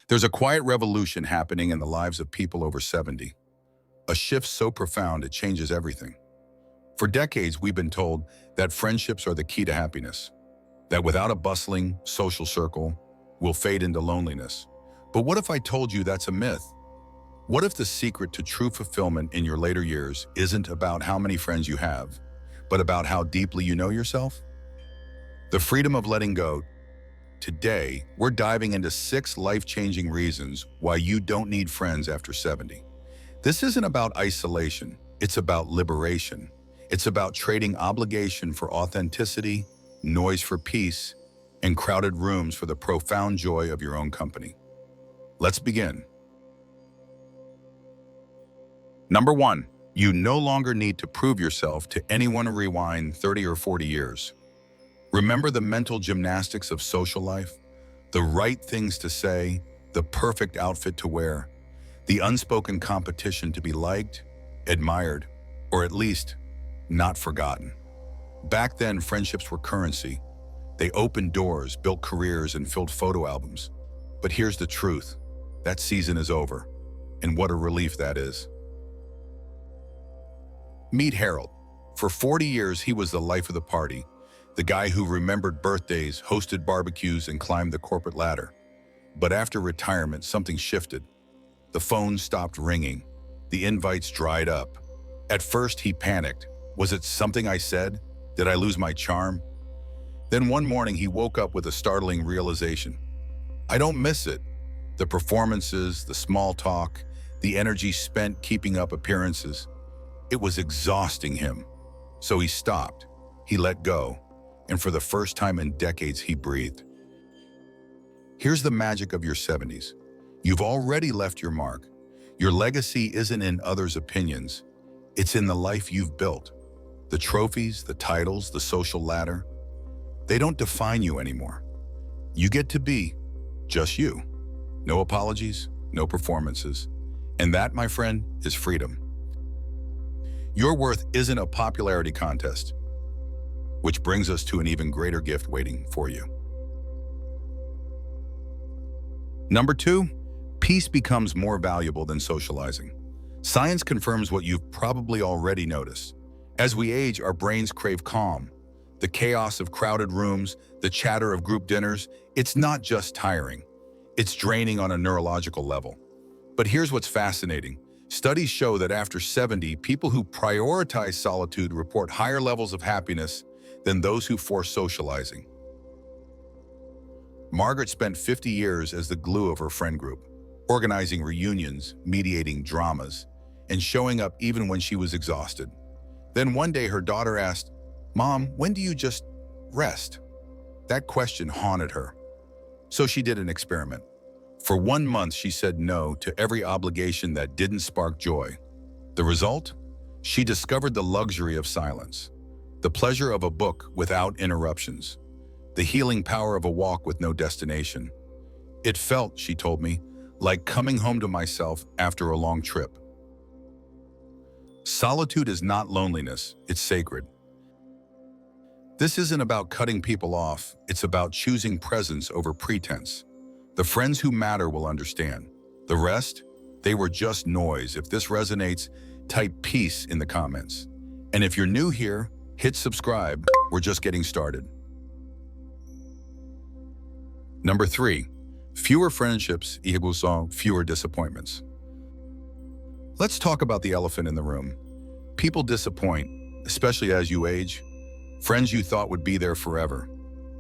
There's a quiet revolution happening in the lives of people over 70, a shift so profound it changes everything. For decades, we've been told that friendships are the key to happiness, that without a bustling social circle, we'll fade into loneliness. But what if I told you that's a myth? What if the secret to true fulfillment in your later years isn't about how many friends you have, but about how deeply you know yourself? The freedom of letting go. Today, we're diving into 6 life-changing reasons why you don't need friends after 70. This isn't about isolation, it's about liberation. It's about trading obligation for authenticity, noise for peace, and crowded rooms for the profound joy of your own company. Let's begin. Number 1, you no longer need to prove yourself to anyone. Rewind 30 or 40 years. Remember the mental gymnastics of social life? The right things to say, the perfect outfit to wear, the unspoken competition to be liked, admired, or at least not forgotten. Back then, friendships were currency. They opened doors, built careers, and filled photo albums. But here's the truth. That season is over. And what a relief that is. Meet Harold. For 40 years, he was the life of the party. The guy who remembered birthdays, hosted barbecues, and climbed the corporate ladder. But after retirement, something shifted. The phone stopped ringing. The invites dried up. At first, he panicked. Was it something I said? Did I lose my charm? Then one morning, he woke up with a startling realization. I don't miss it. The performances, the small talk, the energy spent keeping up appearances. It was exhausting him. So he stopped. He let go. And for the first time in decades, he breathed. Here's the magic of your 70s. You've already left your mark. Your legacy isn't in others' opinions. It's in the life you've built. The trophies, the titles, the social ladder, they don't define you anymore. You get to be just you. No apologies, no performances. And that, my friend, is freedom. Your worth isn't a popularity contest. Which brings us to an even greater gift waiting for you. Number 2, peace becomes more valuable than socializing. Science confirms what you've probably already noticed. As we age, our brains crave calm. The chaos of crowded rooms, the chatter of group dinners, it's not just tiring. It's draining on a neurological level. But here's what's fascinating. Studies show that after 70, people who prioritize solitude report higher levels of happiness than those who force socializing. Margaret spent 50 years as the glue of her friend group, organizing reunions, mediating dramas, and showing up even when she was exhausted. Then one day her daughter asked, "Mom, when do you just rest?" That question haunted her. So she did an experiment. For 1 month, she said no to every obligation that didn't spark joy. The result? She discovered the luxury of silence. The pleasure of a book without interruptions. The healing power of a walk with no destination. It felt, she told me, like coming home to myself after a long trip. Solitude is not loneliness, it's sacred. This isn't about cutting people off, it's about choosing presence over pretense. The friends who matter will understand. The rest, they were just noise. If this resonates, type peace in the comments. And if you're new here, hit subscribe, we're just getting started. Number 3, fewer friendships equals fewer disappointments. Let's talk about the elephant in the room. People disappoint, especially as you age. Friends you thought would be there forever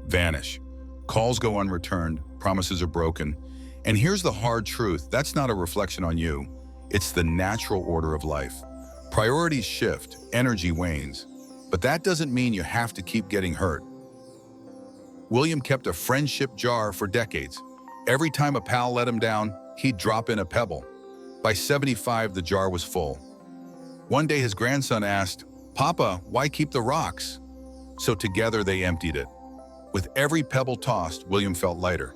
vanish. Calls go unreturned, promises are broken. And here's the hard truth, that's not a reflection on you. It's the natural order of life. Priorities shift, energy wanes. But that doesn't mean you have to keep getting hurt. William kept a friendship jar for decades. Every time a pal let him down, he'd drop in a pebble. By 75, the jar was full. One day his grandson asked, "Papa, why keep the rocks?" So together they emptied it. With every pebble tossed, William felt lighter.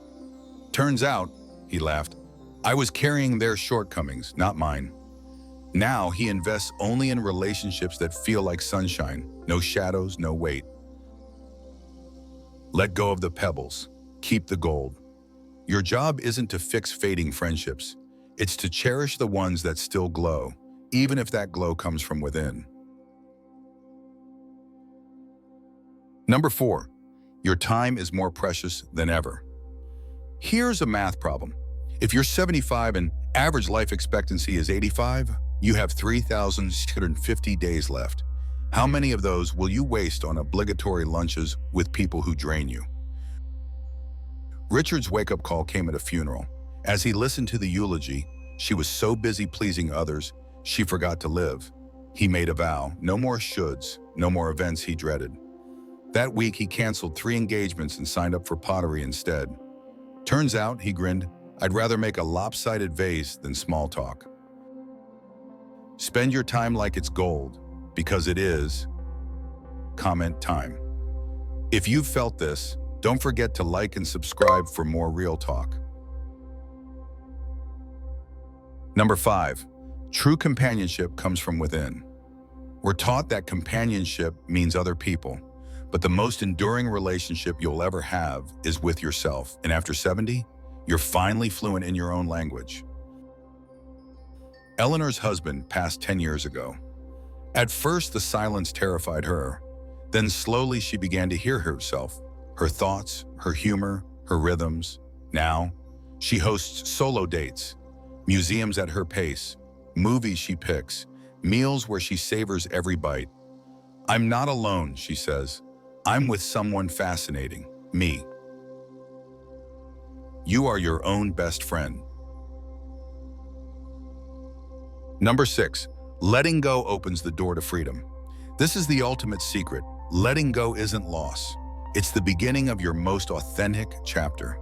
Turns out, he laughed, I was carrying their shortcomings, not mine. Now he invests only in relationships that feel like sunshine, no shadows, no weight. Let go of the pebbles, keep the gold. Your job isn't to fix fading friendships. It's to cherish the ones that still glow, even if that glow comes from within. Number 4, your time is more precious than ever. Here's a math problem. If you're 75 and average life expectancy is 85, you have 3,650 days left. How many of those will you waste on obligatory lunches with people who drain you? Richard's wake-up call came at a funeral. As he listened to the eulogy, she was so busy pleasing others, she forgot to live. He made a vow, no more shoulds, no more events he dreaded. That week, he canceled 3 engagements and signed up for pottery instead. Turns out, he grinned, I'd rather make a lopsided vase than small talk. Spend your time like it's gold, because it is. Comment time. If you've felt this, don't forget to like and subscribe for more real talk. Number 5, true companionship comes from within. We're taught that companionship means other people, but the most enduring relationship you'll ever have is with yourself. And after 70, you're finally fluent in your own language. Eleanor's husband passed 10 years ago. At first, the silence terrified her. Then slowly she began to hear herself, her thoughts, her humor, her rhythms. Now, she hosts solo dates, museums at her pace, movies she picks, meals where she savors every bite. I'm not alone, she says. I'm with someone fascinating, me. You are your own best friend. Number 6, letting go opens the door to freedom. This is the ultimate secret. Letting go isn't loss. It's the beginning of your most authentic chapter.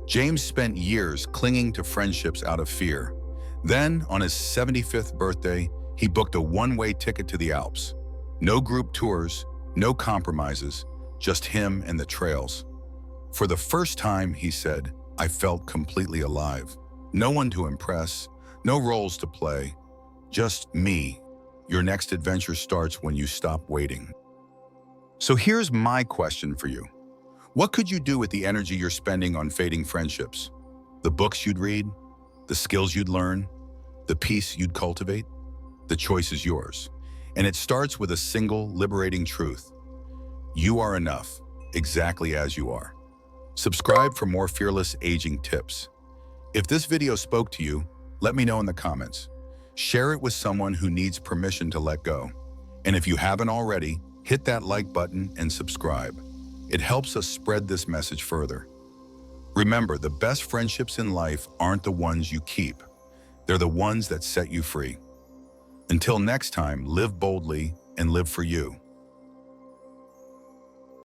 James spent years clinging to friendships out of fear. Then, on his 75th birthday, he booked a one-way ticket to the Alps. No group tours, no compromises, just him and the trails. For the first time, he said, I felt completely alive. No one to impress, no roles to play, just me. Your next adventure starts when you stop waiting. So here's my question for you. What could you do with the energy you're spending on fading friendships? The books you'd read? The skills you'd learn? The peace you'd cultivate? The choice is yours. And it starts with a single liberating truth. You are enough, exactly as you are. Subscribe for more fearless aging tips. If this video spoke to you, let me know in the comments. Share it with someone who needs permission to let go. And if you haven't already, hit that like button and subscribe. It helps us spread this message further. Remember, the best friendships in life aren't the ones you keep. They're the ones that set you free. Until next time, live boldly and live for you.